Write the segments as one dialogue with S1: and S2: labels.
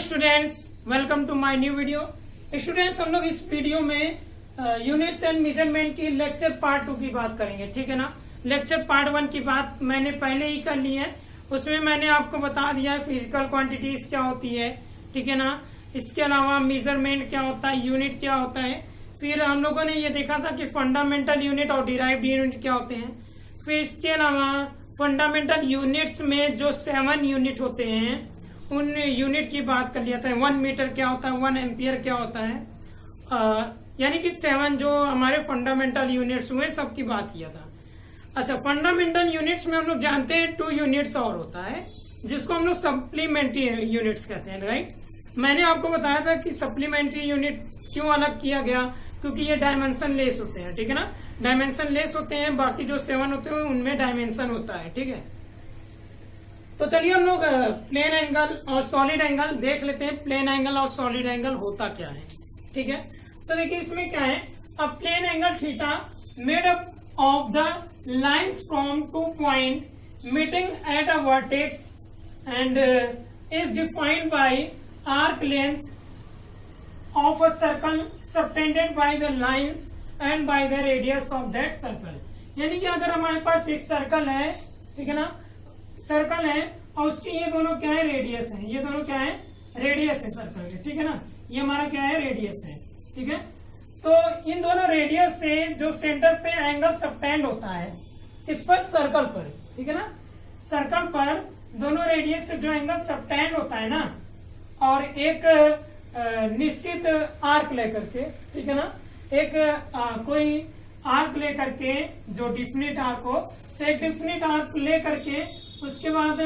S1: Students, welcome to my new video. Students, हम लोग इस वीडियो में यूनिट्स एंड मेजरमेंट की लेक्चर पार्ट 2 की बात करेंगे। ठीक है ना। लेक्चर पार्ट 1 की बात मैंने पहले ही कर ली है। उसमें मैंने आपको बता दिया है फिजिकल क्वांटिटीज क्या होती है। ठीक है ना। इसके अलावा मेजरमेंट क्या होता है, यूनिट क्या होता है। फिर हम लोगों ने ये देखा था कि फंडामेंटल यूनिट और डिराइव्ड यूनिट क्या होते हैं। फिर इसके अलावा फंडामेंटल यूनिट्स में जो 7 यूनिट होते हैं उन यूनिट की बात कर लिया था। 1 मीटर क्या होता है, 1 एम्पियर क्या होता है, यानी कि 7 जो हमारे फंडामेंटल यूनिट्स हुए सब की बात किया था। अच्छा, फंडामेंटल यूनिट्स में हम लोग जानते हैं 2 यूनिट्स और होता है जिसको हम लोग सप्लीमेंट्री यूनिट्स कहते हैं। राइट। मैंने आपको बताया था कि सप्लीमेंट्री यूनिट क्यों अलग किया गया, क्योंकि ये डायमेंशन लेस होते हैं। ठीक है ना। डायमेंशन लेस होते हैं, बाकी जो 7 होते हैं उनमें डायमेंशन होता है। ठीक है। तो चलिए हम लोग प्लेन एंगल और सॉलिड एंगल देख लेते हैं। प्लेन एंगल और सॉलिड एंगल होता क्या है। ठीक है। तो देखिए इसमें क्या है। A plane angle theta made up of the lines from 2 point meeting at a vertex and is defined by arc length of a circle subtended by the lines and by the radius of that circle। यानी कि अगर हमारे पास एक circle है, ठीक है ना, circle है और उसके ये दोनों क्या है, रेडियस है। ये दोनों क्या है, रेडियस है सर्कल के। ठीक है ना। ये हमारा क्या है, रेडियस है। ठीक है। तो इन दोनों रेडियस से जो सेंटर पे एंगल सबटेंड होता है किस पर, सर्कल पर। ठीक है ना। सर्कल पर दोनों रेडियस से जो एंगल सबटेंड होता है ना, और एक निश्चित आर्क लेकर के, ठीक है ना, एक कोई आर्क लेकर के जो डिफिनिट आर्क हो, तो एक डिफिनिट आर्क लेकर के उसके बाद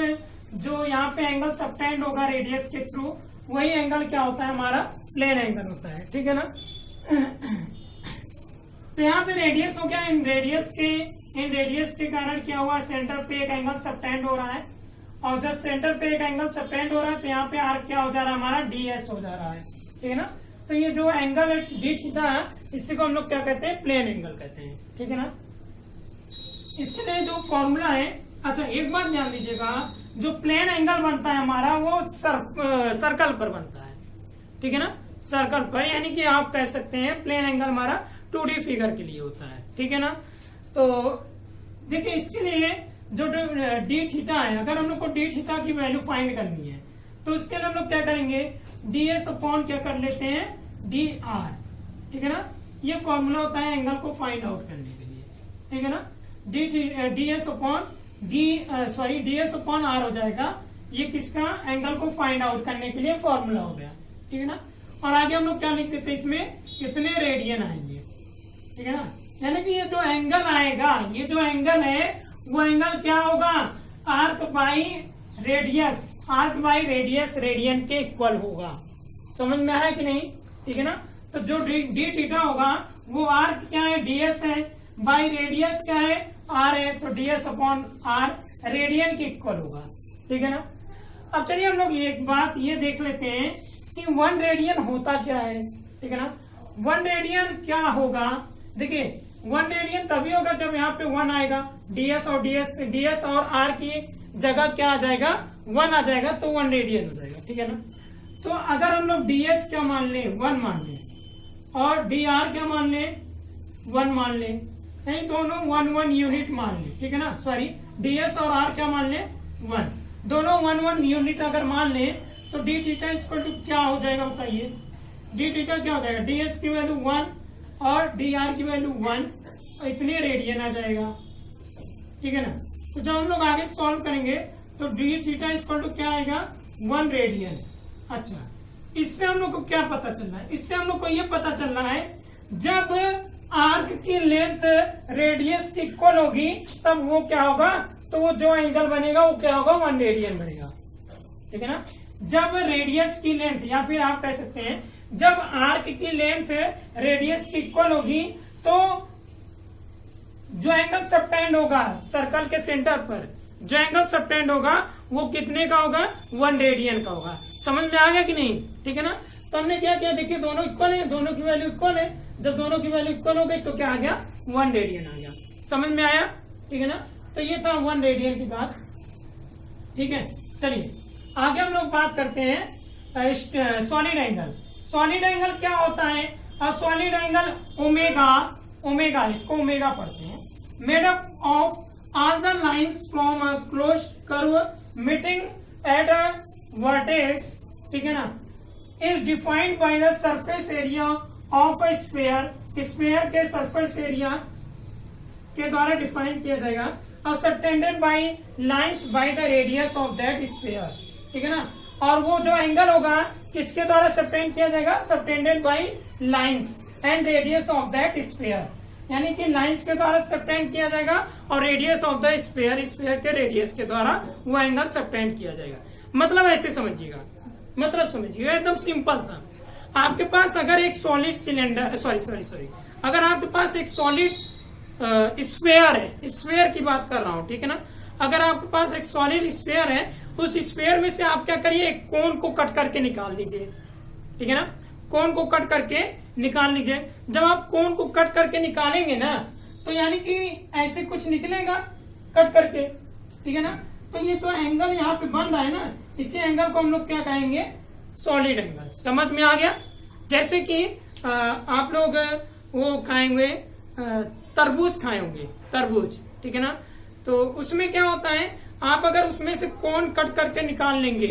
S1: जो यहाँ पे एंगल सबटेंड होगा रेडियस के थ्रू, वही एंगल क्या होता है, हमारा प्लेन एंगल होता है। ठीक है ना। तो यहाँ पे रेडियस हो गया। इन रेडियस के कारण क्या हुआ, सेंटर पे एक एंगल सबटेंड हो रहा है, और जब सेंटर पे एक एंगल सबटेंड हो रहा है तो यहाँ पे आर्क क्या हो जा रहा है, हमारा ds हो जा रहा है। ठीक है ना। तो ये जो एंगल है डी थीटा है, इसी को हम लोग क्या कहते हैं, प्लेन एंगल कहते हैं। ठीक है ना। इसके लिए जो फॉर्मूला है, अच्छा एक बात ध्यान दीजिएगा, जो प्लेन एंगल बनता है हमारा वो सर्कल पर बनता है। ठीक है ना। सर्कल पर, यानी कि आप कह सकते हैं प्लेन एंगल हमारा 2D फिगर के लिए होता है। ठीक है ना। तो देखिए इसके लिए जो डी थीटा है, अगर हम लोग को डी थीटा की वैल्यू फाइंड करनी है तो उसके लिए हम लोग क्या करेंगे, ds अपॉन क्या कर लेते हैं, dr। ठीक है ना। ये फॉर्मूला होता है एंगल को फाइंड आउट करने के लिए। ठीक है ना। ds अपॉन r हो जाएगा। ये किसका, एंगल को फाइंड आउट करने के लिए फॉर्मूला हो गया। ठीक है ना। और आगे हम लोग क्या लिख देते हैं, इसमें कितने रेडियन आएंगे। ठीक है ना। यानी कि ये जो एंगल आएगा, ये जो एंगल है वो एंगल क्या होगा, arc by radius. Arc by radius radian के इक्वल होगा। समझ में आया कि नहीं। ठीक है ना। तो जो डी थीटा होगा वो आर्क क्या है, ds है, बाई रेडियस क्या है, r है, तो ds अपॉन r रेडियन के इक्वल होगा। ठीक है ना। अब चलिए हम लोग एक बात ये देख लेते हैं कि 1 रेडियन होता क्या है। ठीक है ना। 1 रेडियन क्या होगा, देखिए 1 रेडियन तभी होगा जब यहाँ पे 1 आएगा, ds और r की जगह क्या आ जाएगा, 1 आ जाएगा, तो 1 रेडियन हो जाएगा। ठीक है ना। तो अगर हम लोग ds क्या मान लें, 1 मान लें, और dr क्या मान लें, 1 मान लें, नहीं दोनों 1 यूनिट मान लें। ठीक है ना। सॉरी, ds और r क्या मान लें, 1, दोनों 1 यूनिट अगर मान लें तो डी थीटा इक्वल टू क्या हो जाएगा, बताइए। डी थीटा क्या हो जाएगा, ds की वैल्यू 1 और dr की वैल्यू 1, इतने रेडियन आ जाएगा। ठीक है ना। तो जब हम लोग आगे सॉल्व करेंगे तो डी थीटा इक्वल टू क्या आएगा, 1 रेडियन। अच्छा, इससे हम लोग को क्या पता चल रहा है, इससे हम लोग को ये पता चल रहा है जब आर्क की लेंथ रेडियस की इक्वल होगी तब वो क्या होगा, तो वो जो एंगल बनेगा वो क्या होगा, 1 रेडियन बनेगा। ठीक है ना। जब रेडियस की लेंथ, या फिर आप कह सकते हैं जब आर्क की लेंथ रेडियस की इक्वल होगी तो जो एंगल सबटेंड होगा सर्कल के सेंटर पर, जो एंगल सबटेंड होगा वो कितने का होगा, 1 रेडियन का होगा। समझ में आ गया कि नहीं। ठीक है ना। तो हमने क्या किया, देखिए दोनों इक्वल है, दोनों की वैल्यू इक्वल है। जब दोनों की वैल्यू इक्वल हो गई तो क्या आ गया, 1 रेडियन आ गया। समझ में आया। ठीक है ना। तो ये था 1 रेडियन की बात। ठीक है। चलिए आगे हम लोग बात करते हैं सॉलिड एंगल। सॉलिड एंगल क्या होता है? सॉलिड एंगल ओमेगा, ओमेगा इसको ओमेगा पढ़ते हैं, made up of all the lines from a closed curve meeting at a vertex, ठीक है ना, is defined by the surface area of a sphere. Sphere के सरफेस एरिया के द्वारा define किया जाएगा, और subtended bye lines by the radius of that sphere, ठीक है ना। और वो जो एंगल होगा किसके द्वारा सबटेंड किया जाएगा? Subtended bye lines and radius of that sphere, यानी कि लाइंस के द्वारा सबटेंड किया जाएगा और radius of the sphere, sphere के रेडियस के द्वारा वो एंगल सबटेंड किया जाएगा। मतलब ऐसे समझिएगा, मतलब समझिएगा एकदम सिंपल सा। आपके पास अगर एक सॉलिड सिलेंडर, सॉरी अगर आपके पास एक सॉलिड स्फीयर है, स्फीयर की बात कर रहा हूं, ठीक है ना। अगर आपके पास एक सॉलिड स्फीयर है, उस स्फीयर में से आप क्या करिए, एक कोन को कट करके निकाल लीजिए, ठीक है ना। कोन को कट करके निकाल लीजिए। जब आप कोन को कट करके निकालेंगे ना, तो यानी कि ऐसे कुछ निकलेगा कट करके, ठीक है ना। तो ये जो एंगल यहाँ पे बन रहा है ना, इसी एंगल को हम लोग क्या कहेंगे? Solid angle. समझ में आ गया? जैसे कि आप लोग वो खाएंगे, तरबूज खाए होंगे, तरबूज, ठीक है ना। तो उसमें क्या होता है, आप अगर उसमें से कोन कट करके निकाल लेंगे,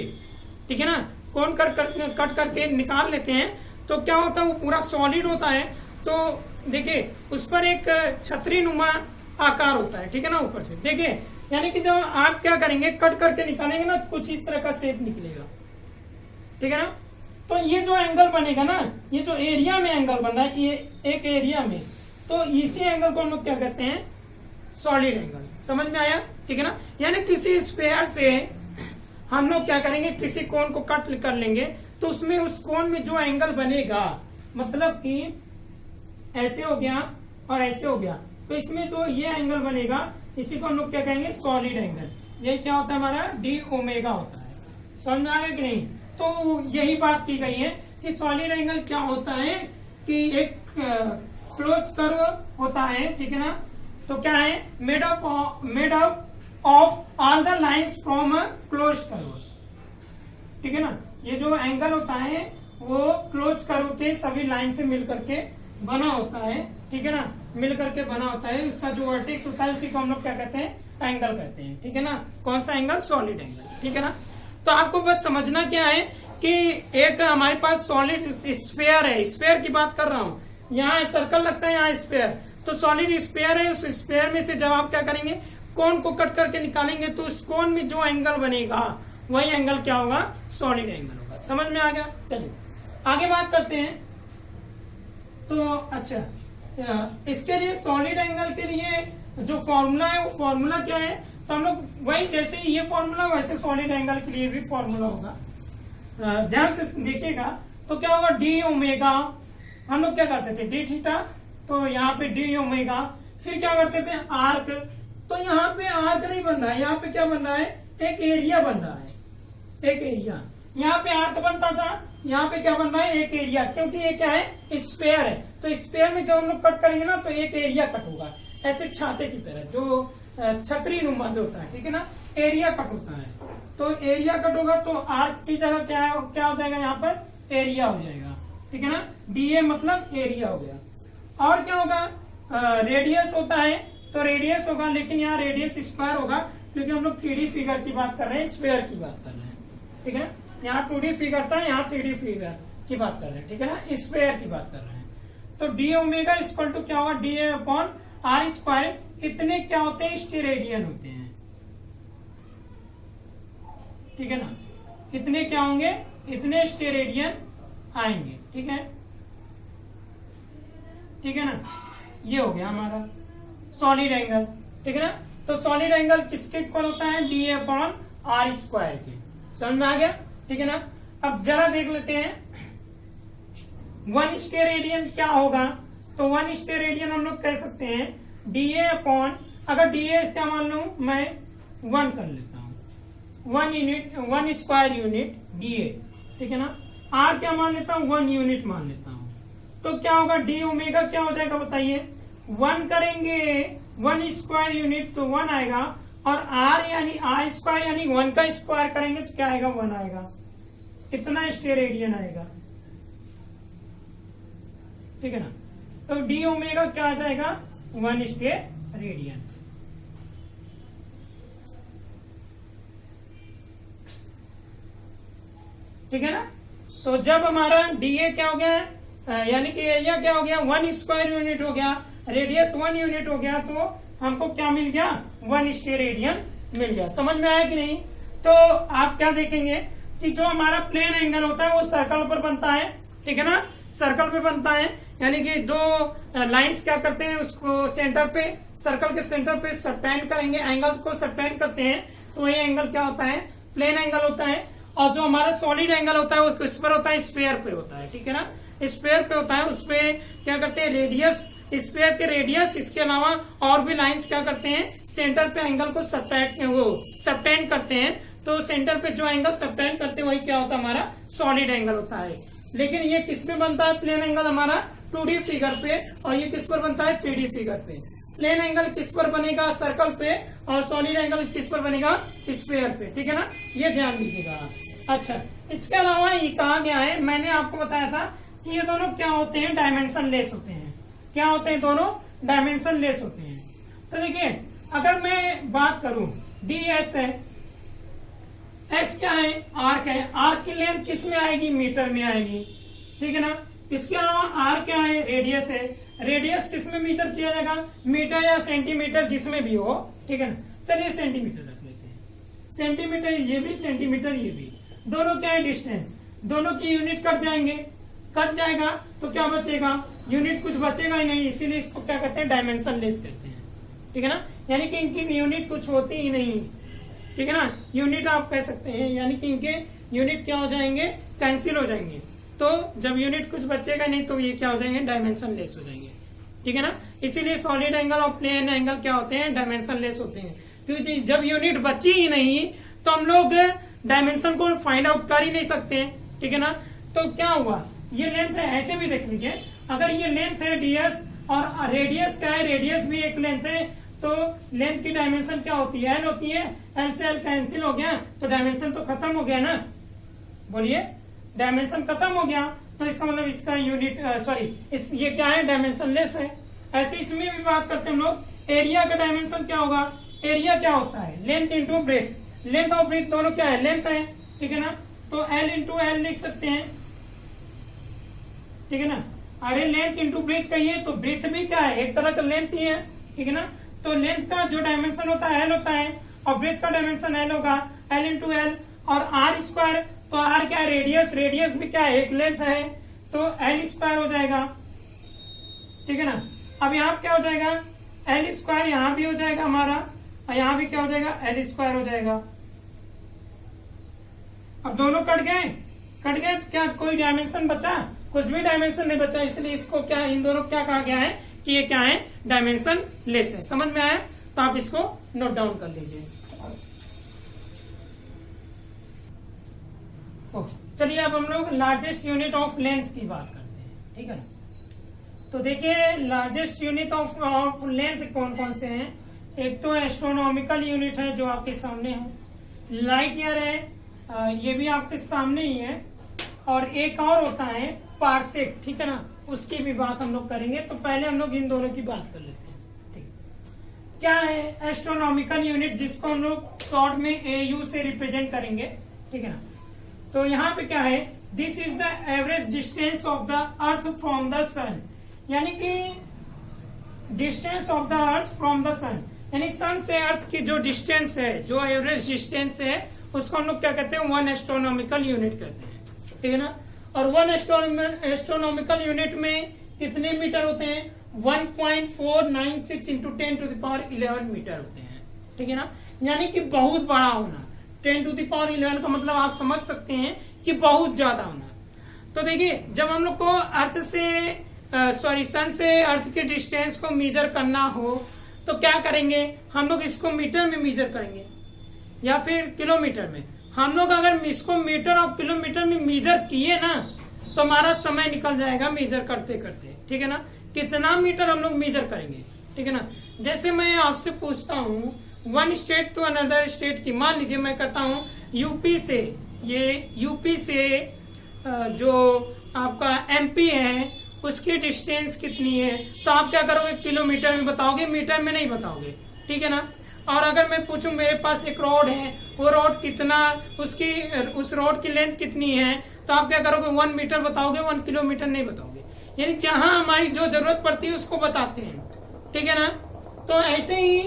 S1: ठीक है ना, कोन कट करके निकाल लेते हैं, तो क्या होता है, वो पूरा सॉलिड होता है। तो देखिए उस पर एक छतरी नुमा आकार होता है, ठीक है ना, ऊपर से देखिए, यानी कि जब आप क्या करेंगे, कट करके निकालेंगे ना, कुछ इस तरह का शेप निकलेगा, ठीक है ना। तो ये जो एंगल बनेगा ना, ये जो एरिया में एंगल बन रहा है, ये एक एरिया में, तो इसी एंगल को हम लोग क्या कहते हैं? Solid angle. समझ में आया? ठीक है ना। यानी किसी स्फीयर से हम लोग क्या करेंगे, किसी कोन को कट कर लेंगे, तो उसमें उस कोन में जो एंगल बनेगा, मतलब कि ऐसे हो गया और ऐसे हो गया, तो इसमें जो ये एंगल बनेगा, इसी को हम लोग क्या कहेंगे? Solid angle. ये क्या होता है हमारा? डी ओमेगा होता है। समझ में आ गया कि नहीं? तो यही बात की गई है कि सॉलिड एंगल क्या होता है कि एक क्लोज कर्व होता है, ठीक है ना। तो क्या है? Made up of all the lines from a close curve, ठीक है ना। ये जो एंगल होता है वो क्लोज कर्व के सभी लाइन से मिल करके बना होता है, ठीक है ना, मिल करके बना होता है। उसका जो वर्टेक्स होता है उसी को हम लोग क्या कहते हैं? एंगल कहते हैं, ठीक है ना। कौन सा एंगल? सॉलिड एंगल, ठीक है ना। तो आपको बस समझना क्या है कि एक हमारे पास सॉलिड स्फीयर है, स्फीयर की बात कर रहा हूं, यहाँ सर्कल लगता है, यहाँ स्फीयर, तो सॉलिड स्फीयर है। उस स्फीयर में से जब आप क्या करेंगे, कोन को कट करके निकालेंगे, तो उस कोन में जो एंगल बनेगा वही एंगल क्या होगा? सॉलिड एंगल होगा। समझ में आ गया? चलिए आगे बात करते हैं। तो अच्छा, इसके लिए सॉलिड एंगल के लिए जो फॉर्मूला है, वो फॉर्मूला क्या है? तो हम लोग वही, जैसे ये फॉर्मूला वैसे सॉलिड एंगल के लिए भी फॉर्मूला होगा। ध्यान से देखिएगा। तो क्या होगा? डी ओमेगा, हम लोग क्या करते थे? डी थीटा, तो यहाँ पे डी ओमेगा, फिर क्या करते थे? आर्क। तो यहाँ पे आर्क नहीं बन रहा है, यहाँ पे क्या बन रहा है? एक एरिया बन रहा है, एक एरिया। यहाँ पे आर्क बनता था, यहाँ पे क्या बन रहा है? एक एरिया, क्योंकि ये क्या है? स्फीयर है। तो स्फीयर में जब हम लोग कट करेंगे ना, तो एक एरिया कट होगा, ऐसे छाते की तरह, जो छतरी नुमा जो होता है, ठीक है ना, एरिया कट होता है। तो एरिया कट होगा, तो आर्क की जगह क्या हो जाएगा? यहाँ पर एरिया हो जाएगा, ठीक है ना। डीए मतलब एरिया हो गया। और क्या होगा? रेडियस होता है, तो रेडियस होगा, लेकिन यहाँ रेडियस स्क्वायर होगा, क्योंकि हम लोग 3D फिगर की बात कर रहे हैं, स्फीयर की बात कर रहे हैं, ठीक है ना। यहाँ 2D फिगर था, यहाँ 3D फिगर की बात कर रहे हैं, ठीक है ना, स्फीयर की बात कर रहे हैं। तो डी ओमेगा इक्वल टू क्या होगा? D upon R square. इतने क्या होते हैं? स्टेरेडियन होते हैं, ठीक है ना। कितने क्या होंगे? इतने स्टेरेडियन आएंगे, ठीक है, ठीक है ना। ये हो गया हमारा सॉलिड एंगल, ठीक है ना। तो सॉलिड एंगल किसके इक्वल होता है? डी अपॉन आर स्क्वायर के। समझ में आ गया? ठीक है ना। अब जरा देख लेते हैं 1 स्टेरेडियन क्या होगा। तो 1 स्टेरेडियन हम लोग कह सकते हैं डीए अपॉन, अगर डीए क्या मान लू मैं 1 कर लेता हूँ, 1 यूनिट, 1 स्क्वायर यूनिट डीए, ठीक है ना। आर क्या मान लेता हूँ? 1 यूनिट मान लेता हूँ। तो क्या होगा? डी ओमेगा क्या हो जाएगा बताइए? 1 करेंगे 1 स्क्वायर यूनिट तो 1 आएगा, और आर यानी आर स्क्वायर यानी 1 का स्क्वायर करेंगे तो क्या आएगा? 1 आएगा, इतना स्टेरेडियन आएगा, ठीक है ना। तो डी ओमेगा क्या आ जाएगा, 1 स्टेरेडियन। ठीक है ना। तो जब हमारा डीए क्या हो गया, यानी कि एरिया क्या हो गया, 1 स्क्वायर यूनिट हो गया, रेडियस 1 यूनिट हो गया, तो हमको क्या मिल गया, 1 स्टेरेडियन मिल गया। समझ में आया कि नहीं। तो आप क्या देखेंगे कि जो हमारा प्लेन एंगल होता है वो सर्कल पर बनता है, ठीक है ना, सर्कल पे बनता है। यानी कि दो लाइंस क्या करते हैं, उसको सेंटर पे, सर्कल के सेंटर पे सबटेंड करेंगे, एंगल्स को सबटेंड करते हैं, तो ये एंगल क्या होता है, प्लेन एंगल होता है। और जो हमारा सॉलिड एंगल होता है वो किस पर होता है, स्फीयर पे होता है, ठीक है ना, स्फीयर पे होता है। उसपे क्या करते हैं, रेडियस, स्फीयर के रेडियस, इसके अलावा और भी लाइंस क्या करते हैं, सेंटर पे एंगल को सबटेंड करते हैं। तो सेंटर पे जो एंगल सबटेंड करते हैं वही क्या होता है, हमारा सॉलिड एंगल होता है। लेकिन ये किस पे बनता है, प्लेन एंगल हमारा 2D फिगर पे, और ये किस पर बनता है, 3D फिगर पे। प्लेन एंगल किस पर बनेगा, सर्कल पे, और सॉलिड एंगल किस पर बनेगा, स्फीयर पे, ठीक है ना, ये ध्यान दीजिएगा। अच्छा, इसके अलावा ये कहा गया है, मैंने आपको बताया था कि ये दोनों क्या होते हैं, डायमेंशन लेस होते हैं। क्या होते हैं, दोनों डायमेंशन लेस होते हैं। तो देखिए, अगर मैं बात करूं, डी एस है, एस क्या है, आर्क है, आर्क की लेंथ किस में आएगी, मीटर में आएगी, ठीक है ना। इसके अलावा आर क्या है, रेडियस है, रेडियस किस में मीटर किया जाएगा, मीटर या सेंटीमीटर जिसमें भी हो, ठीक है ना। चलिए सेंटीमीटर रख लेते हैं, सेंटीमीटर ये भी, सेंटीमीटर ये भी, दोनों क्या है, डिस्टेंस, दोनों की यूनिट कट जाएंगे, कट जाएगा तो क्या बचेगा, यूनिट कुछ बचेगा ही नहीं, इसीलिए इसको क्या कहते हैं, डायमेंशन लेस कहते हैं, ठीक है ना। यानी कि इनकी यूनिट कुछ होती ही नहीं, ठीक है ना, यूनिट आप कह सकते हैं, यानी कि इनके यूनिट क्या हो जाएंगे, कैंसिल हो जाएंगे। तो जब यूनिट कुछ बचेगा नहीं तो ये क्या हो जाएंगे, डायमेंशन लेस हो जाएंगे, ठीक है ना। इसीलिए सॉलिड एंगल और प्लेन एंगल क्या होते हैं, डायमेंशन लेस होते हैं। क्योंकि जब यूनिट बची ही नहीं तो हम लोग डायमेंशन को फाइंड आउट कर ही नहीं सकते, ठीक है ना। तो क्या हुआ, ये लेंथ है, ऐसे भी देख लीजिए, अगर ये लेंथ है ds और रेडियस क्या है, रेडियस भी एक लेंथ है, तो लेंथ की डायमेंशन क्या होती है, एल होती है, एल से एल कैंसिल हो गया तो डायमेंशन तो खत्म हो गया ना, बोलिए, डायमेंशन खत्म हो गया। तो इसका मतलब इसका यूनिट ये क्या है, डायमेंशन लेस है। ऐसे इसमें भी बात करते हैं हम लोग, एरिया का डायमेंशन क्या होगा, एरिया क्या होता है, लेंथ इंटू ब्रेथ, लेंथ और ब्रेथ दोनों क्या है, लेंथ है, ठीक है ना। तो एल इंटू एल लिख सकते हैं, ठीक है ना। अरे लेंथ इंटू ब्रेथ कहिए तो ब्रेथ भी क्या है, एक तरह का लेंथ ही है, ठीक है ना। तो लेंथ का जो डायमेंशन होता है एल होता है, और ब्रेथ का डायमेंशन एल होगा, एल इंटू एल। और आर स्क्वायर, तो आर क्या है, रेडियस, रेडियस भी क्या है, एक लेंथ है, तो एल स्क्वायर हो जाएगा, ठीक है ना। अब यहाँ क्या हो जाएगा, एल स्क्वायर यहाँ भी हो जाएगा हमारा, और यहाँ भी क्या हो जाएगा, एल स्क्वायर हो जाएगा। अब दोनों कट गए, कट गए, क्या कोई डायमेंशन बचा, कुछ भी डायमेंशन नहीं बचा, इसलिए इसको क्या, इन दोनों क्या कहा गया है कि ये क्या है, डायमेंशन लेस है। समझ में आया, तो आप इसको नोट डाउन कर लीजिए। चलिए अब हम लोग लार्जेस्ट यूनिट ऑफ लेंथ की बात करते हैं, ठीक है ना। तो देखिए लार्जेस्ट यूनिट ऑफ लेंथ कौन कौन से हैं। एक तो एस्ट्रोनॉमिकल यूनिट है जो आपके सामने है, लाइट ईयर है, ये भी आपके सामने ही है, और एक और होता है पार्सेक, ठीक है ना, उसकी भी बात हम लोग करेंगे। तो पहले हम लोग इन दोनों की बात कर लेते हैं, ठीक। क्या है एस्ट्रोनॉमिकल यूनिट, जिसको हम लोग शॉर्ट में AU से रिप्रेजेंट करेंगे, ठीक है ना। तो यहाँ पे क्या है, this is the average distance of the earth from the sun, यानी कि distance of the earth from the sun, यानी सन से अर्थ की जो डिस्टेंस है, जो एवरेज डिस्टेंस है, उसको हम लोग क्या कहते हैं, 1 एस्ट्रोनॉमिकल यूनिट कहते हैं, ठीक है ना। और 1 एस्ट्रोनॉमिकल यूनिट में कितने मीटर होते हैं, 1.496 इंटू 10⁻11 मीटर होते हैं, ठीक है ना। यानी कि बहुत बड़ा होना, 10⁻11 का मतलब आप समझ सकते हैं कि बहुत ज्यादा होना। तो देखिए जब हम लोग को अर्थ से सन से अर्थ के डिस्टेंस को मेजर करना हो तो क्या करेंगे, हम लोग इसको मीटर में मेजर करेंगे या फिर किलोमीटर में। हम लोग अगर इसको मीटर और किलोमीटर में मेजर किए ना तो हमारा समय निकल जाएगा मेजर करते करते, ठीक है ना। कितना मीटर हम लोग मेजर करेंगे, ठीक है ना। जैसे मैं आपसे पूछता हूँ one state to another state की, मान लीजिए मैं कहता हूँ यूपी से ये यूपी से जो आपका एमपी है उसकी डिस्टेंस कितनी है, तो आप क्या करोगे, किलोमीटर में बताओगे, मीटर में नहीं बताओगे, ठीक है ना। और अगर मैं पूछूं मेरे पास एक रोड है, वो रोड कितना, उस रोड की लेंथ कितनी है, तो आप क्या करोगे, 1 मीटर बताओगे, 1 किलोमीटर नहीं बताओगे। यानी जहां हमारी जो जरूरत पड़ती है उसको बताते हैं, ठीक है ना। तो ऐसे ही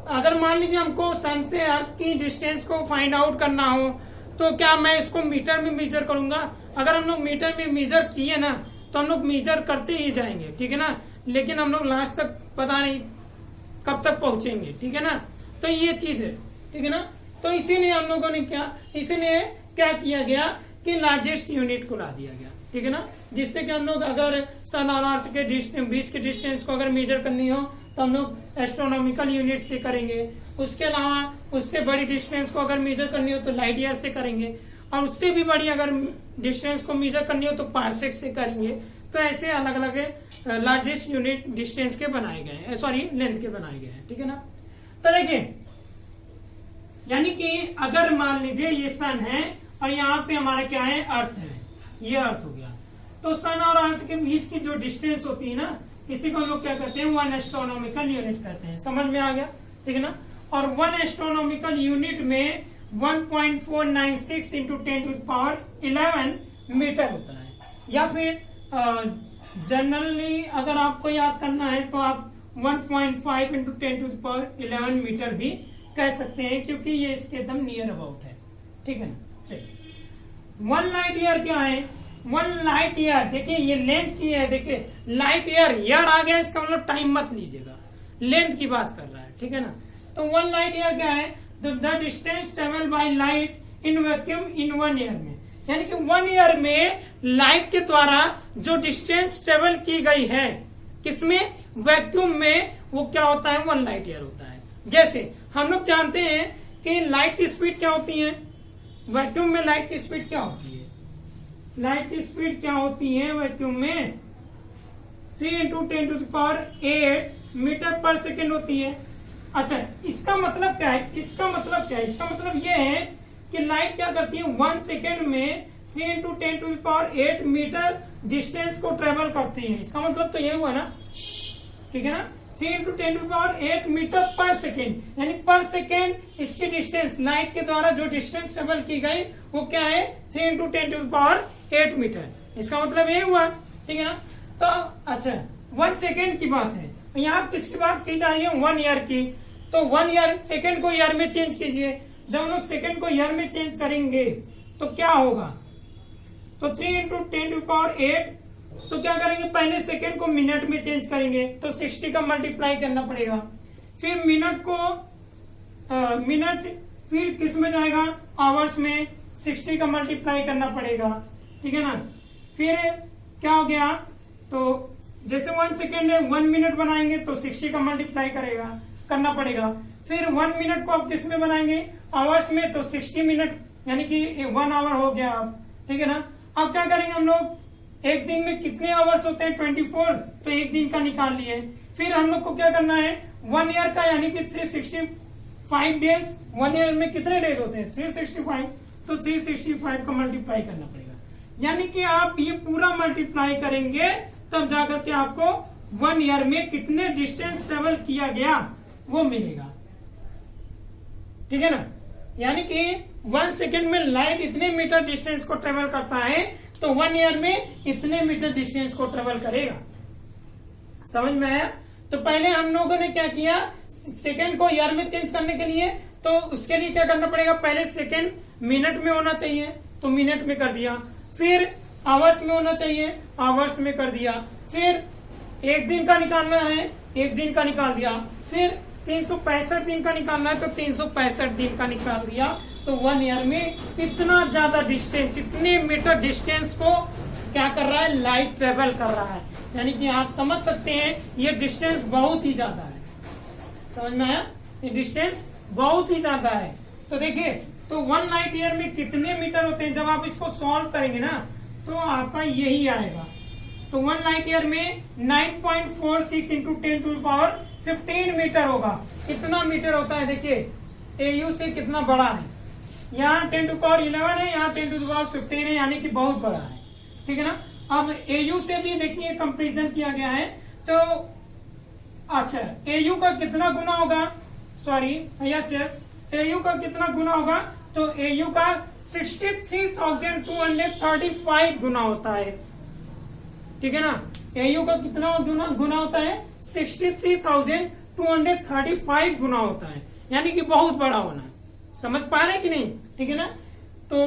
S1: अगर मान लीजिए हमको सन से अर्थ की डिस्टेंस को फाइंड आउट करना हो, तो क्या मैं इसको मीटर में मेजर करूंगा। अगर हम लोग मीटर में मेजर किए ना तो हम लोग मेजर करते ही जाएंगे, ठीक है ना, लेकिन हम लोग लास्ट तक पता नहीं कब तक पहुंचेंगे, ठीक है ना। तो ये चीज है, ठीक है ना। तो इसीलिए हम लोगों ने इसीलिए क्या किया गया कि लार्जेस्ट यूनिट को ला दिया गया, ठीक है ना, जिससे कि हम लोग अगर सन और अर्थ के बीच के डिस्टेंस को अगर मेजर करनी हो तो हम लोग एस्ट्रोनॉमिकल यूनिट से करेंगे। उसके अलावा उससे बड़ी डिस्टेंस को अगर मेजर करनी हो तो लाइट ईयर से करेंगे, और उससे भी बड़ी अगर डिस्टेंस को मेजर करनी हो तो पार्सेक से करेंगे। तो ऐसे अलग अलग लार्जेस्ट यूनिट डिस्टेंस के बनाए गए हैं, सॉरी लेंथ के बनाए गए हैं, ठीक है ना। तो देखिए, यानी कि अगर मान लीजिए ये सन है और यहाँ पे हमारा क्या है, अर्थ है, ये अर्थ हो गया, तो सन और अर्थ के बीच की जो डिस्टेंस होती है ना, इसी को हम लोग क्या कहते हैं, 1 एस्ट्रोनॉमिकल यूनिट कहते हैं। समझ में आ गया, ठीक है ना। और 1 एस्ट्रोनॉमिकल यूनिट में 1.496 इंटू 10⁻11 मीटर होता है। या फिर जनरली अगर आपको याद करना है तो आप 1.5 इंटू 10⁻11 मीटर भी कह सकते हैं, क्योंकि ये इसके एकदम नियर अबाउट है, ठीक है ना। चलिए, 1 लाइट ईयर क्या है, 1 लाइट ईयर, देखिए ये लेंथ की है, देखिए लाइट ईयर आ गया, इसका मतलब टाइम मत लीजिएगा, लेंथ की बात कर रहा है, ठीक है ना। तो 1 लाइट ईयर क्या है, the distance travel by light in vacuum in 1 year में, यानी कि 1 ईयर में लाइट के द्वारा जो डिस्टेंस ट्रेवल की गई है, किसमें, वैक्यूम में, वो क्या होता है, 1 लाइट ईयर होता है। जैसे हम लोग जानते हैं कि लाइट की स्पीड क्या होती है, वैक्यूम में लाइट की स्पीड क्या होती है, लाइट की स्पीड क्या होती है वैक्यूम में, 3 इंटू 10⁸ मीटर पर सेकेंड होती है। अच्छा, इसका मतलब क्या है, इसका मतलब ये है कि लाइट क्या करती है, 1 सेकेंड में 3 इंटू 10⁸ मीटर डिस्टेंस को ट्रेवल करती है। इसका मतलब तो ये हुआ ना, ठीक है ना, 3 इंटू 10⁸ मीटर पर सेकेंड, यानी पर सेकेंड इसकी डिस्टेंस, लाइट के द्वारा जो डिस्टेंस ट्रेवल की गई वो क्या है, 3 इंटू 10⁸ मीटर। इसका मतलब ये हुआ, ठीक है ना। तो अच्छा, 1 सेकेंड की बात है, यहाँ किसकी बात की जा रही है, 1 ईयर की। तो 1 ईयर, सेकेंड को ईयर में चेंज कीजिए। जब हम लोग सेकेंड को ईयर में चेंज करेंगे तो क्या होगा, तो 3 इंटू 10⁸, तो क्या करेंगे, पहले सेकेंड को मिनट में चेंज करेंगे तो 60 का मल्टीप्लाई करना पड़ेगा। फिर मिनट को मिनट फिर किस में जाएगा, आवर्स में, 60 का मल्टीप्लाई करना पड़ेगा, ठीक है ना। फिर क्या हो गया, तो जैसे 1 सेकेंड है, 1 मिनट बनाएंगे तो 60 का मल्टीप्लाई करना पड़ेगा। फिर 1 मिनट को आप किस में बनाएंगे, आवर्स में, तो 60 मिनट यानी कि 1 आवर हो गया, ठीक है ना। अब क्या करेंगे हम लोग, एक दिन में कितने आवर्स होते हैं, 24, तो एक दिन का निकाल लिए। फिर हम लोग को क्या करना है, 1 ईयर का, यानी कि 365 डेज, 1 ईयर में कितने डेज होते हैं, 365, तो 365 का मल्टीप्लाई करना पड़ेगा। यानी कि आप ये पूरा मल्टीप्लाई करेंगे तब जाकर के आपको 1 ईयर में कितने डिस्टेंस ट्रेवल किया गया वो मिलेगा, ठीक है ना। यानी कि 1 सेकेंड में लाइट इतने मीटर डिस्टेंस को ट्रेवल करता है, तो 1 ईयर में इतने मीटर डिस्टेंस को ट्रेवल करेगा। समझ में आया। तो पहले हम लोगों ने क्या किया, सेकेंड को ईयर में चेंज करने के लिए, तो उसके लिए क्या करना पड़ेगा, पहले सेकेंड मिनट में होना चाहिए तो मिनट में कर दिया, फिर आवर्स में होना चाहिए, आवर्स में कर दिया, फिर एक दिन का निकालना है, एक दिन का निकाल दिया, फिर 365 दिन का निकालना है तो 365 दिन का निकाल दिया। तो 1 ईयर में इतना ज्यादा डिस्टेंस, इतने मीटर डिस्टेंस को क्या कर रहा है, लाइट ट्रेवल कर रहा है। यानी कि आप समझ सकते हैं ये डिस्टेंस बहुत ही ज्यादा है। समझ में आया, ये डिस्टेंस बहुत ही ज्यादा है। तो देखिए, तो 1 लाइट ईयर में कितने मीटर होते हैं, जब आप इसको सॉल्व करेंगे ना तो आपका यही आएगा। तो 1 लाइट ईयर में 9.46 इंटू 10⁻15 मीटर होगा। कितना मीटर होता है, देखिए AU से कितना बड़ा है, यहाँ 10⁻11 है, यहाँ 10⁻15 है, यानी कि बहुत बड़ा है, ठीक है ना। अब AU से भी देखिए कंपेरिजन किया गया है, तो अच्छा AU का कितना गुना होगा, सॉरी यस AU का कितना गुना होगा, तो AU का 63,235 गुना होता है, ठीक है ना। AU का कितना गुना होता है, 63,235 गुना होता है, यानी कि बहुत बड़ा होना। समझ पा रहे कि नहीं, ठीक है ना। तो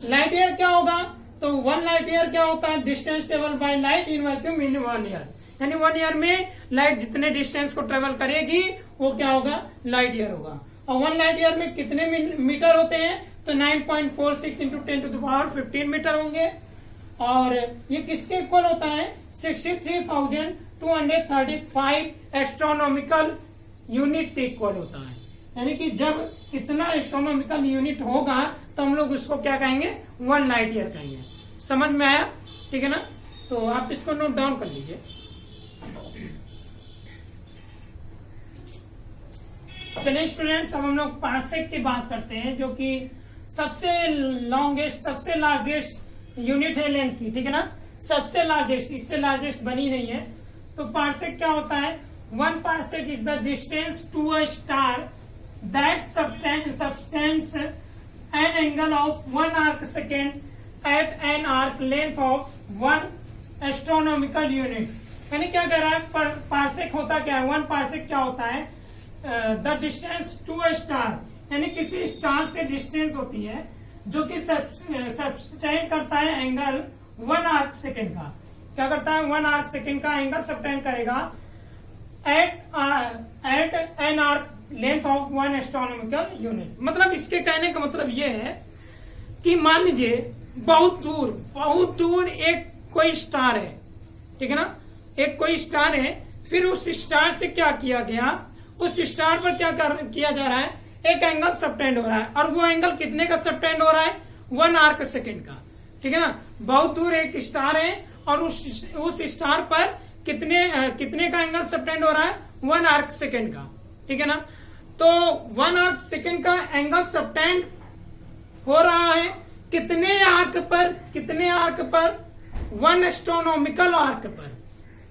S1: लाइट ईयर क्या होगा, तो 1 लाइट ईयर क्या होता है, distance travel by light in vacuum in 1 year, यानी 1 ईयर में लाइट जितने डिस्टेंस को ट्रेवल करेगी वो क्या होगा, लाइट ईयर होगा। और 1 लाइट ईयर में कितने मीटर होते हैं, तो 9.46 इंटू 10⁻15 मीटर होंगे। और ये किसके इक्वल होता है, 63,235 एस्ट्रोनॉमिकल यूनिट के इक्वल होता है, यानी कि जब इतना एस्ट्रोनॉमिकल यूनिट होगा तो हम लोग उसको क्या कहेंगे, 1 लाइट ईयर कहेंगे। समझ में आया, ठीक है ना। तो आप इसको नोट डाउन कर लीजिए। चलिए स्टूडेंट्स, अब हम लोग पार्सेक की बात करते हैं, जो कि सबसे लॉन्गेस्ट, सबसे लार्जेस्ट यूनिट है लेंथ की, ठीक है ना। सबसे लार्जेस्ट, इससे लार्जेस्ट बनी नहीं है। तो पार्सेक क्या होता है, 1 parsec is the distance to a star that subtends an angle of 1 arc second at an arc length of 1 astronomical unit। यानी क्या कह रहा है, पार्सेक होता क्या है, 1 पार्सेक क्या होता है, the distance to a star, यानी किसी स्टार से डिस्टेंस होती है जो कि सबटेंड करता है एंगल 1 आर्क सेकेंड का। क्या करता है, 1 आर्क सेकेंड का एंगल सबटेंड करेगा at an arc length of 1 astronomical unit. मतलब इसके कहने का मतलब ये है कि मान लीजिए बहुत दूर एक कोई स्टार है, ठीक है ना, एक कोई स्टार है, फिर उस स्टार से क्या किया गया, उस स्टार पर क्या किया जा रहा है, एक एंगल सबटेंड हो रहा है, और वो एंगल कितने का सबटेंड हो रहा है, 1 आर्क सेकेंड का, ठीक है ना। बहुत दूर एक स्टार है और उस स्टार पर कितने का एंगल सबटेंड हो रहा है, 1 आर्क सेकेंड का, ठीक है ना। तो 1 आर्क सेकेंड का एंगल सबटेंड हो रहा है कितने आर्क पर, 1 एस्ट्रोनॉमिकल आर्क पर,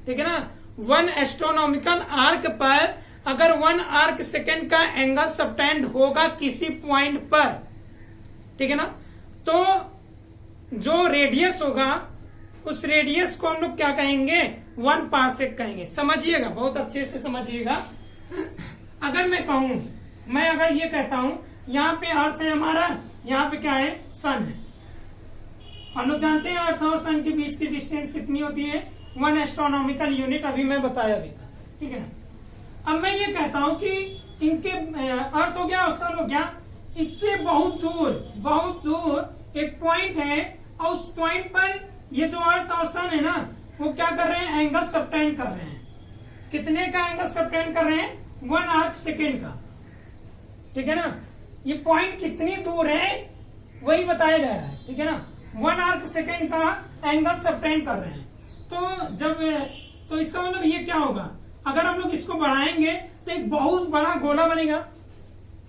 S1: ठीक है ना। 1 एस्ट्रोनॉमिकल आर्क पर अगर 1 आर्क सेकेंड का एंगल सबटेंड होगा किसी पॉइंट पर, ठीक है ना, तो जो रेडियस होगा उस रेडियस को हम लोग क्या कहेंगे, 1 पार्सेक कहेंगे। समझिएगा, बहुत अच्छे से समझिएगा। अगर मैं कहूं, मैं अगर ये कहता हूं यहाँ पे अर्थ है हमारा, यहाँ पे क्या है, सन है। हम लोग जानते हैं अर्थ और सन के बीच की डिस्टेंस कितनी होती है, 1 एस्ट्रोनॉमिकल यूनिट, अभी मैं बताया भी था, ठीक है ना। अब मैं ये कहता हूं कि इनके अर्थ हो गया और सन हो गया, इससे बहुत दूर एक पॉइंट है, और उस पॉइंट पर ये जो अर्थ और सन है ना, वो क्या कर रहे हैं, एंगल सबटेंड कर रहे हैं। कितने का एंगल सबटेंड कर रहे हैं, 1 आर्क सेकेंड का, ठीक है ना। ये पॉइंट कितनी दूर है वही बताया जा रहा है, ठीक है ना। 1 आर्क सेकेंड का एंगल सबटेंड कर रहे हैं। तो इसका मतलब ये क्या होगा, अगर हम लोग इसको बढ़ाएंगे तो एक बहुत बड़ा गोला बनेगा,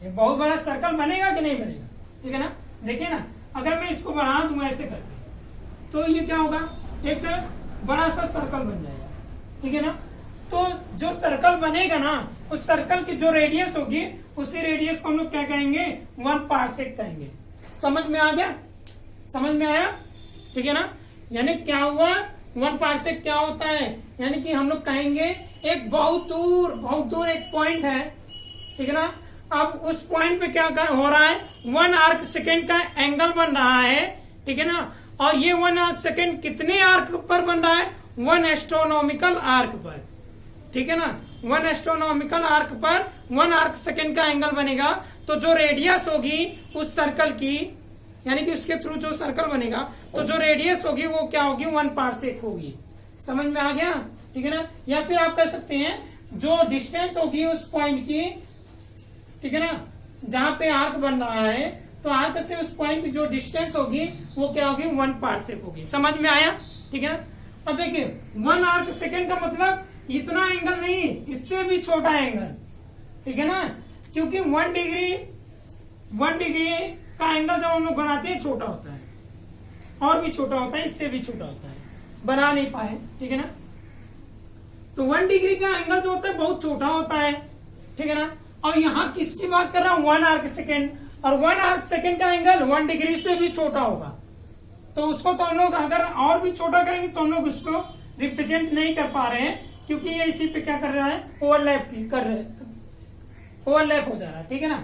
S1: एक बहुत बड़ा सर्कल बनेगा कि नहीं बनेगा, ठीक है ना। देखिए ना, अगर मैं इसको बढ़ा दूं ऐसे करके, तो ये क्या होगा, एक बड़ा सा सर्कल बन जाएगा, ठीक है ना। तो जो सर्कल बनेगा ना, उस सर्कल की जो रेडियस होगी, उसी रेडियस को हम लोग क्या कहेंगे, 1 पार्सेक कहेंगे। समझ में आ गया, समझ में आया, ठीक है ना। यानी क्या हुआ, 1 पार्सेक क्या होता है, यानी कि हम लोग कहेंगे एक बहुत दूर एक पॉइंट है, ठीक है ना। अब उस पॉइंट पे क्या हो रहा है, 1 आर्क सेकेंड का एंगल बन रहा है, ठीक है ना। और ये 1 आर्क सेकेंड कितने आर्क पर बन रहा है, 1 एस्ट्रोनॉमिकल आर्क पर, ठीक है ना। 1 एस्ट्रोनॉमिकल आर्क पर 1 आर्क सेकेंड का एंगल बनेगा, तो जो रेडियस होगी उस सर्कल की, यानी कि उसके थ्रू जो सर्कल बनेगा, तो जो रेडियस होगी वो क्या होगी, 1 पार्सेक होगी। समझ में आ गया, ठीक है ना। या फिर आप कह सकते हैं जो डिस्टेंस होगी उस पॉइंट की, ठीक है ना, जहां पे आर्क बन रहा है, तो आर्क से उस पॉइंट की जो डिस्टेंस होगी वो क्या होगी, 1 पार्सेक होगी। समझ में आया, ठीक है ना। अब देखिए 1 आर्क सेकेंड का मतलब इतना एंगल नहीं, इससे भी छोटा एंगल, ठीक है ना, क्योंकि 1 डिग्री 1 डिग्री का एंगल जब हम लोग बनाते हैं छोटा होता है, और भी छोटा होता है, इससे भी छोटा होता है, बना नहीं पाए, ठीक है ना। तो 1 डिग्री का एंगल जो होता है बहुत छोटा होता है, ठीक है ना। और यहाँ किसकी बात कर रहा हूं, 1 आर्क सेकेंड, और 1 आर्क सेकेंड का एंगल 1 डिग्री से भी छोटा होगा। तो उसको तो हम लोग अगर और भी छोटा करेंगे तो हम लोग उसको रिप्रेजेंट नहीं कर पा रहे हैं, क्योंकि ये इसी पे क्या कर रहा है, ओवरलैप कर रहे हैं, ओवरलैप हो जा रहा है, ठीक है ना।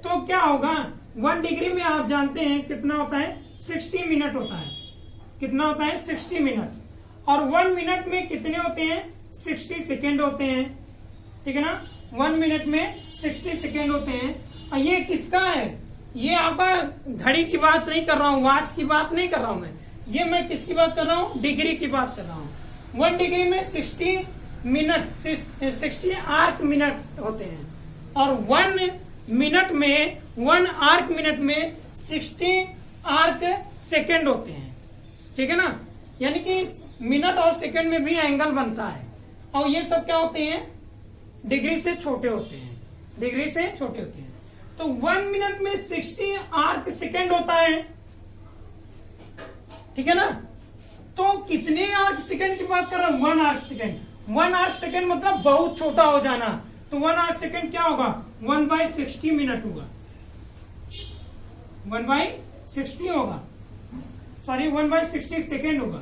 S1: तो क्या होगा, 1 डिग्री में आप जानते हैं कितना होता है, 60 मिनट होता है। कितना होता है, 60 मिनट। और 1 मिनट में कितने होते हैं, 60 सेकेंड होते हैं, ठीक है ना। 1 मिनट में 60 सेकेंड होते हैं। और ये किसका है, ये आपका घड़ी की बात नहीं कर रहा हूँ, वॉच की बात नहीं कर रहा हूँ मैं किसकी बात कर रहा हूँ, डिग्री की बात कर रहा हूँ। 1 डिग्री में 60 मिनट, 60 आर्क मिनट होते हैं, और 1 मिनट में, 1 आर्क मिनट में 60 आर्क सेकेंड होते हैं, ठीक है ना। यानी कि मिनट और सेकेंड में भी एंगल बनता है, और ये सब क्या होते हैं, डिग्री से छोटे होते हैं, डिग्री से छोटे होते हैं। तो 1 मिनट में 60 आर्क सेकेंड होता है, ठीक है ना। तो कितने आर्क सेकेंड की बात कर रहा हूं, 1 आर्क सेकेंड। 1 आर्क सेकेंड मतलब बहुत छोटा हो जाना। तो 1 आर्क सेकेंड क्या होगा, 1/60 मिनट होगा, 1/60 होगा, सॉरी 1/60 सेकेंड होगा।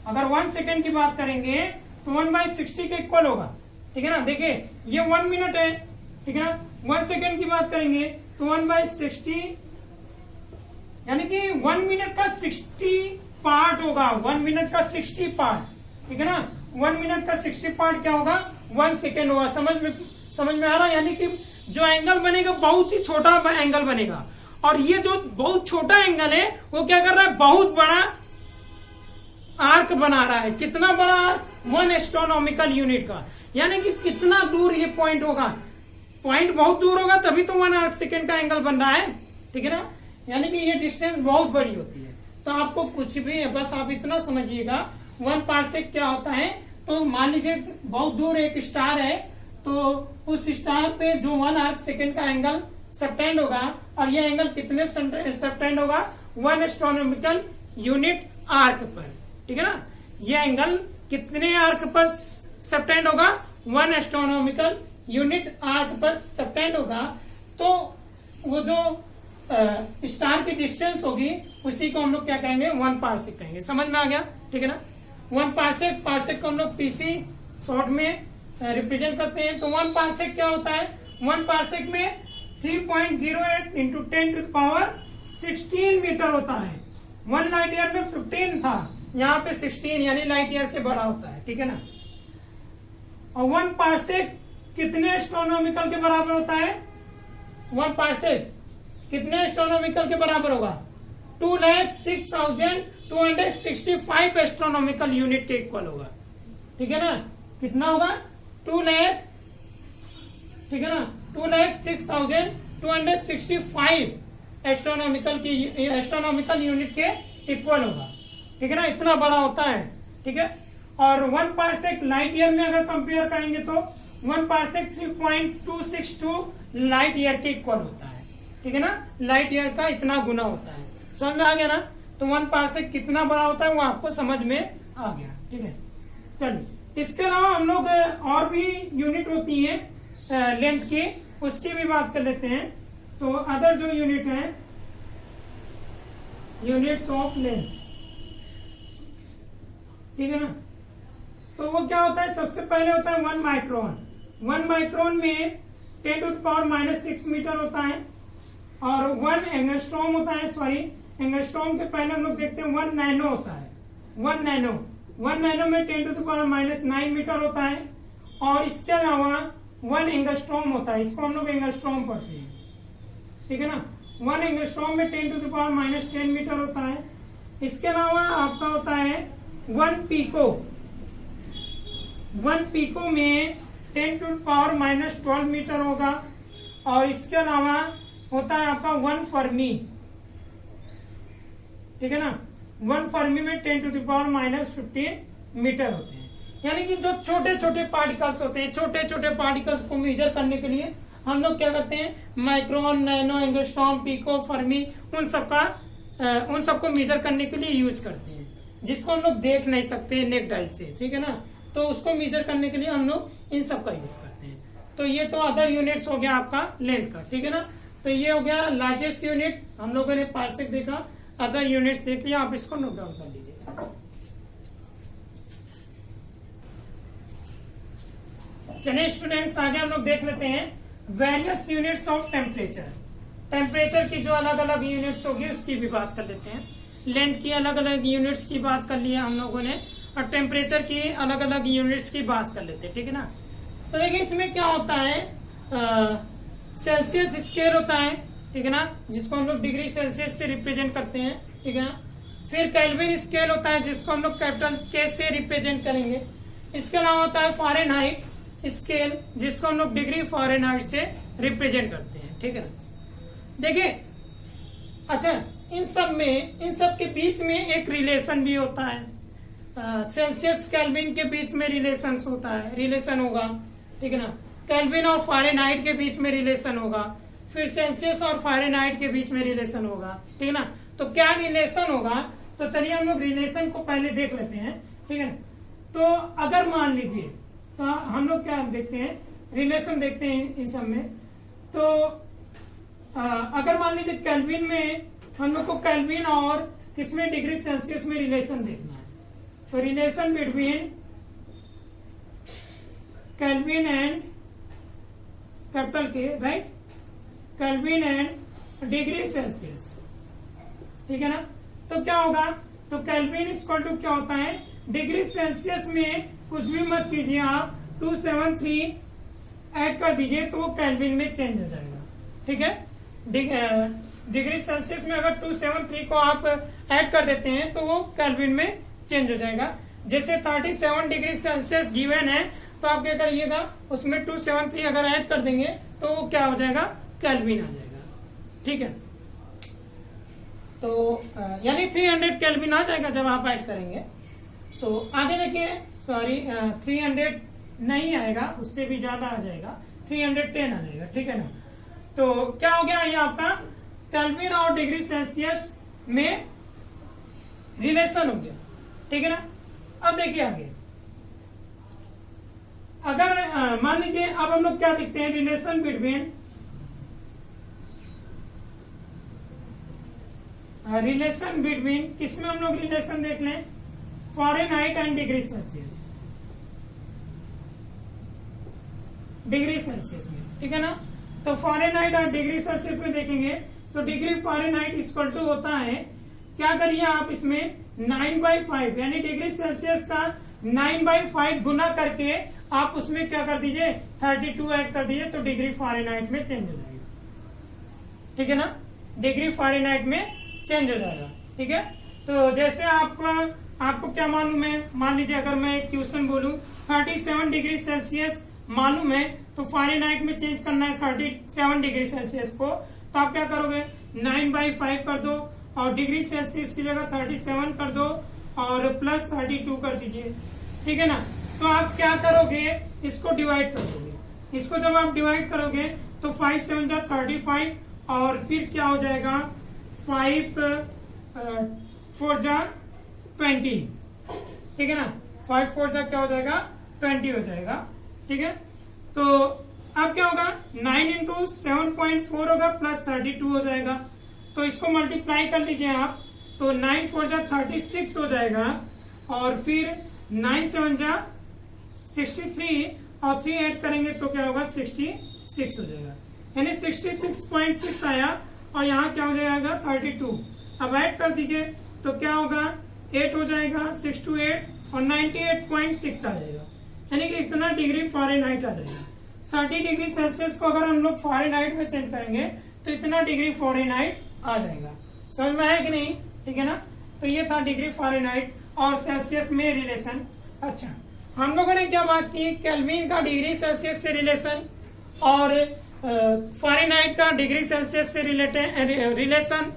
S1: अगर 1 सेकेंड की बात करेंगे तो 1/60 के इक्वल होगा, ठीक है ना। देखिए ये 1 मिनट है, ठीक है ना। 1 सेकेंड की बात करेंगे तो 1/60, यानी कि 1 मिनट का 60 पार्ट होगा, 1 मिनट का 60 पार्ट, ठीक है ना। 1 मिनट का 60 पार्ट क्या होगा, 1 सेकेंड होगा। समझ में आ रहा है, यानी कि जो एंगल बनेगा बहुत ही छोटा एंगल बनेगा, और ये जो बहुत छोटा एंगल है वो क्या कर रहा है, बहुत बड़ा आर्क बना रहा है। कितना बड़ा आर्क, 1 एस्ट्रोनॉमिकल यूनिट का, यानी कि कितना दूर ये पॉइंट होगा, पॉइंट बहुत दूर होगा तभी तो 1 आर्क सेकेंड का एंगल बन रहा है, ठीक है ना। यानी कि ये डिस्टेंस बहुत बड़ी होती है। तो आपको कुछ भी है, बस आप इतना समझिएगा 1 पार्सेक क्या होता है। तो मान लीजिए बहुत दूर एक स्टार है, तो उस स्टार पे जो 1 आर्क सेकेंड का एंगल सबटेंड होगा, और ये एंगल कितने सबटेंड होगा, 1 एस्ट्रोनॉमिकल यूनिट आर्क पर, ठीक है ना। ये एंगल कितने आर्क पर सबटेंड होगा, 1 एस्ट्रोनॉमिकल यूनिट आर्क पर सबटेंड होगा। तो वो जो स्टार की डिस्टेंस होगी उसी को हम लोग क्या कहेंगे, 1 पार्सेक कहेंगे। समझ में आ गया, ठीक है ना। 1 पार्सेक, पार्सेक को हम लोग पीसी शॉर्ट में रिप्रेजेंट करते हैं। तो 1 पार्सेक क्या होता है, 1 पार्सेक में 3.08 इंटू 10⁻16 मीटर होता है। 1 लाइट ईयर में 15 था, यहाँ पे 16, यानी लाइट ईयर से बड़ा होता है, ठीक है ना। और 1 पार्सेक कितने एस्ट्रोनॉमिकल के बराबर होता है, 1 पार्सेक कितने एस्ट्रोनॉमिकल के बराबर होगा, 2,06,265 एस्ट्रोनॉमिकल यूनिट के इक्वल होगा, ठीक है ना। कितना होगा, 2 लाख, ठीक है ना, 2,06,265 एस्ट्रोनॉमिकल यूनिट के इक्वल होगा, ठीक है ना। इतना बड़ा होता है, ठीक है। और 1 पार्सेक लाइट ईयर में अगर कंपेयर करेंगे तो 1 पार्सेक 3.262 लाइट ईयर के इक्वल होता है, ठीक है ना। लाइट ईयर का इतना गुना होता है, समझ में आ गया ना। तो 1 पार्सेक कितना बड़ा होता है वो आपको समझ में आ गया, ठीक है। चलिए, इसके अलावा हम लोग और भी यूनिट होती है लेंथ की, उसकी भी बात कर लेते हैं। तो अदर जो यूनिट है, यूनिट्स ऑफ लेंथ, ठीक है ना। तो वो क्या होता है, सबसे पहले होता है 1 माइक्रोन। 1 माइक्रोन में 10⁻⁻6 मीटर होता है, और 1 एंगस्ट्रॉम होता है, सॉरी एंगस्ट्रॉम के पहले हम लोग देखते हैं 1 नैनो होता है। 1 नैनो में 10⁻⁹ मीटर होता है, और इसके अलावा 1 एंगस्ट्रॉम होता है, इसको हम लोग एंगस्ट्रॉम पढ़ते हैं, ठीक है ना। 1 एंगस्ट्रॉम में 10⁻⁻10 मीटर होता है। इसके अलावा आपका होता है 1 पीको। 1 पीको में 10⁻⁻12 मीटर होगा, और इसके अलावा होता है आपका 1 फर्मी, ठीक है ना। 1 फर्मी में 10⁻⁻15 मीटर होते हैं। यानी कि जो छोटे छोटे पार्टिकल्स होते हैं, छोटे छोटे पार्टिकल्स को मेजर करने के लिए हम लोग क्या करते हैं, micron, nano, angstrom, pico, fermi, उन सबको मेजर करने के लिए यूज करते हैं, जिसको हम लोग देख नहीं सकते नेक्ड आई से, ठीक है ना। तो उसको मेजर करने के लिए हम लोग इन सब का यूज करते हैं। तो ये तो अदर यूनिट्स हो गया आपका लेंथ का, ठीक है ना। तो ये हो गया लार्जेस्ट यूनिट, हम लोगों ने पार्सेक देखा, अदर यूनिट्स देख लिया, आप इसको नोट डाउन कर लीजिए। चलिए स्टूडेंट्स, आगे हम लोग देख लेते हैं various units of temperature. Temperature की जो अलग अलग यूनिट्स होगी उसकी भी बात कर लेते हैं। लेंथ की अलग अलग यूनिट्स की बात कर लिया हम लोगों ने, और टेम्परेचर की अलग अलग यूनिट्स की बात कर लेते हैं, ठीक है ना। तो देखिए इसमें क्या होता है, सेल्सियस स्केल होता है, ठीक है ना, जिसको हम लोग डिग्री सेल्सियस से रिप्रेजेंट करते हैं, ठीक है ना। फिर केल्विन स्केल होता है, जिसको हम लोग कैपिटल के से रिप्रेजेंट करेंगे। इसके अलावा होता है फ़ारेनहाइट स्केल, जिसको हम लोग डिग्री फ़ारेनहाइट से रिप्रेजेंट करते हैं, ठीक है ना। देखिए अच्छा, इन सब के बीच में एक रिलेशन भी होता है, सेल्सियस केल्विन के बीच में रिलेशन होगा, ठीक है ना। केल्विन और फ़ारेनहाइट के बीच में रिलेशन होगा, फिर सेल्सियस और फ़ारेनहाइट के बीच में रिलेशन होगा, ठीक है ना। तो क्या रिलेशन होगा, तो चलिए हम लोग रिलेशन को पहले देख लेते हैं, ठीक है ना। तो अगर मान लीजिए, तो हम लोग क्या देखते हैं, रिलेशन देखते हैं इन सब में। तो अगर मान लीजिए केल्विन में हम लोग को केल्विन और किसमें डिग्री सेल्सियस में रिलेशन देखना है, तो relation between Kelvin and capital K, right, Kelvin and degree Celsius, ठीक है ना। तो क्या होगा, तो केल्विन इक्वल टू क्या होता है, डिग्री सेल्सियस में कुछ भी मत कीजिए आप, 273 ऐड कर दीजिए तो वो केल्विन में चेंज हो जाएगा, ठीक है। डिग्री सेल्सियस में अगर 273 को आप ऐड कर देते हैं तो वो केल्विन में चेंज हो जाएगा। जैसे 37 डिग्री सेल्सियस गिवन है, तो आप क्या करिएगा, उसमें 273 अगर ऐड कर देंगे तो वो क्या हो जाएगा, केल्विन आ जाएगा, ठीक है। तो यानी 300 केल्विन आ जाएगा जब आप ऐड करेंगे। तो आगे देखिए, सॉरी 300 नहीं आएगा, उससे भी ज्यादा आ जाएगा, 310 आ जाएगा, ठीक है ना। तो क्या हो गया, ये आपका केल्विन और डिग्री सेल्सियस में रिलेशन हो गया, ठीक है ना। अब देखिए आगे, अगर मान लीजिए अब हम लोग क्या देखते हैं, रिलेशन बिटवीन किसमें हम लोग रिलेशन देख लें, Fahrenheit and degree Celsius, degree Celsius में, ठीक है ना। तो फ़ारेनहाइट और डिग्री सेल्सियस में देखेंगे तो डिग्री फ़ारेनहाइट इक्वल टू होता है, क्या करिए आप इसमें 9/5 यानी डिग्री सेल्सियस का 9/5 गुना करके आप उसमें क्या कर दीजिए, 32 ऐड कर दीजिए, तो डिग्री फ़ारेनहाइट में चेंज हो जाएगा, ठीक है ना। डिग्री फ़ारेनहाइट में चेंज हो जाएगा, ठीक है। तो जैसे आपको क्या मालूम है, मान लीजिए अगर मैं एक क्वेश्चन बोलूं 37 डिग्री सेल्सियस मालूम है, तो फ़ारेनहाइट में चेंज करना है 37 डिग्री सेल्सियस को, तो आप क्या करोगे, 9/5 कर दो और डिग्री सेल्सियस की जगह 37 कर दो और प्लस 32 कर दीजिए, ठीक है ना। तो आप क्या करोगे, इसको डिवाइड कर दोगे। इसको जब आप डिवाइड करोगे तो 5 7 जा 35 और फिर क्या हो जाएगा, 5 4 जा 20, ठीक है ना। 5 4 जा क्या हो जाएगा, 20 हो जाएगा, ठीक है। तो अब क्या होगा, 9 इंटू 7.4 होगा प्लस 32 हो जाएगा। तो इसको मल्टीप्लाई कर लीजिए आप, तो 9 4 जा 36 हो जाएगा और फिर 9 7 जा 63 और 3 ऐड करेंगे तो क्या होगा, 66 हो जाएगा, यानी 66.6 आया और यहाँ क्या हो जाएगा, 32। अब ऐड कर दीजिए तो क्या होगा, 8 हो जाएगा, 6 to 8 और 98.6 आ जाएगा, यानी कि इतना डिग्री फ़ारेनहाइट आ जाएगा। 30 डिग्री सेल्सियस को अगर हम लोग फ़ारेनहाइट में चेंज करेंगे तो इतना डिग्री फ़ारेनहाइट आ जाएगा। समझ में है कि नहीं, ठीक है ना। तो ये था डिग्री फ़ारेनहाइट और सेल्सियस में रिलेशन। अच्छा, हम लोगों ने क्या बात की, केल्विन का डिग्री सेल्सियस से रिलेशन और फ़ारेनहाइट का डिग्री सेल्सियस से रिलेशन।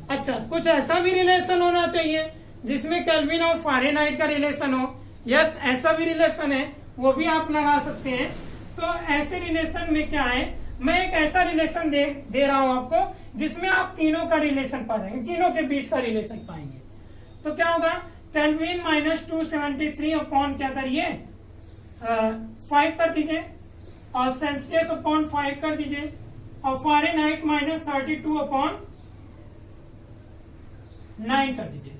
S1: अच्छा, कुछ ऐसा भी रिलेशन होना चाहिए जिसमें केल्विन और फ़ारेनहाइट का रिलेशन हो। यस, ऐसा भी रिलेशन है, वो भी आप लगा सकते हैं। तो ऐसे रिलेशन में क्या है, मैं एक ऐसा रिलेशन दे रहा हूं आपको जिसमें आप तीनों का रिलेशन पा जाएंगे, तीनों के बीच का रिलेशन पाएंगे। तो क्या होगा, केल्विन माइनस 273 अपॉन क्या करिए 5 कर दीजिए, और सेल्सियस अपॉन 5 कर दीजिए, और फ़ारेनहाइट माइनस 32 अपॉन 9 कर दीजिए।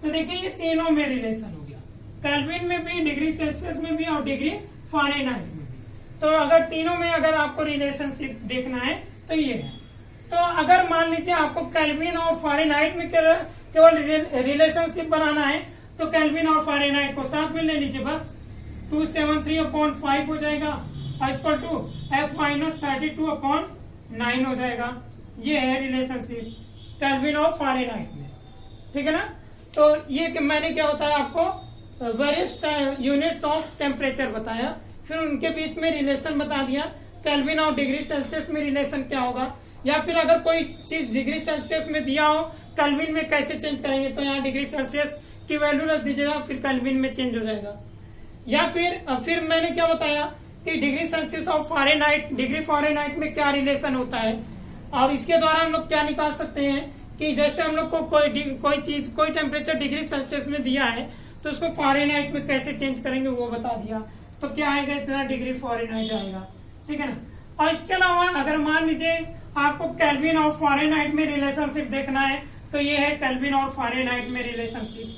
S1: तो देखिए ये तीनों में रिलेशन हो गया, केल्विन में भी, डिग्री सेल्सियस में भी और डिग्री फ़ारेनहाइट में भी। तो अगर तीनों में अगर आपको रिलेशनशिप देखना है तो ये है। तो अगर मान लीजिए आपको केल्विन और फ़ारेनहाइट में केवल रिलेशनशिप बनाना है तो केल्विन और फ़ारेनहाइट को साथ में ले लीजिए, बस 273 अपॉन 5 हो जाएगा, equal to F minus 32 upon 9 हो जाएगा। ये है रिलेशनशिप केल्विन और फ़ारेनहाइट में, ठीक है ना। तो ये कि मैंने क्या बताया आपको, वेरियस यूनिट्स ऑफ टेम्परेचर बताया, फिर उनके बीच में रिलेशन बता दिया, केल्विन और डिग्री सेल्सियस में रिलेशन क्या होगा, या फिर अगर कोई चीज डिग्री सेल्सियस में दिया हो केल्विन में कैसे चेंज करेंगे, तो यहाँ डिग्री सेल्सियस की वैल्यू रख दीजिएगा, फिर केल्विन में चेंज हो जाएगा। या फिर मैंने क्या बताया कि डिग्री सेल्सियस और फ़ारेनहाइट, डिग्री फ़ारेनहाइट में क्या रिलेशन होता है, और इसके द्वारा हम लोग क्या निकाल सकते हैं कि जैसे हम लोग को कोई टेम्परेचर डिग्री सेल्सियस में दिया है तो उसको फ़ारेनहाइट में कैसे चेंज करेंगे वो बता दिया। तो क्या आएगा, इतना डिग्री फ़ारेनहाइट आएगा, ठीक है ना। और इसके अलावा अगर मान लीजिए आपको केल्विन और फ़ारेनहाइट में रिलेशनशिप देखना है तो ये है केल्विन और फ़ारेनहाइट में रिलेशनशिप,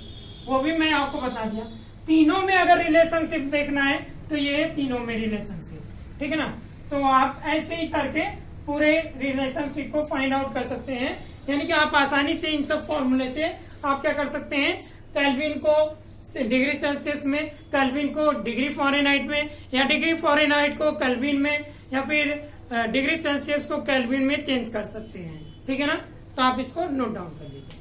S1: वो भी मैं आपको बता दिया। तीनों में अगर रिलेशनशिप देखना है तो ये है तीनों में रिलेशनशिप, ठीक है ना। तो आप ऐसे ही करके पूरे रिलेशनशिप को फाइंड आउट कर सकते हैं, यानी कि आप आसानी से इन सब फॉर्मूले से आप क्या कर सकते हैं, केल्विन को डिग्री सेल्सियस में, केल्विन को डिग्री फ़ारेनहाइट में, या डिग्री फ़ारेनहाइट को केल्विन में, या फिर डिग्री सेल्सियस को केल्विन में चेंज कर सकते हैं, ठीक है ना। तो आप इसको नोट डाउन कर लीजिए।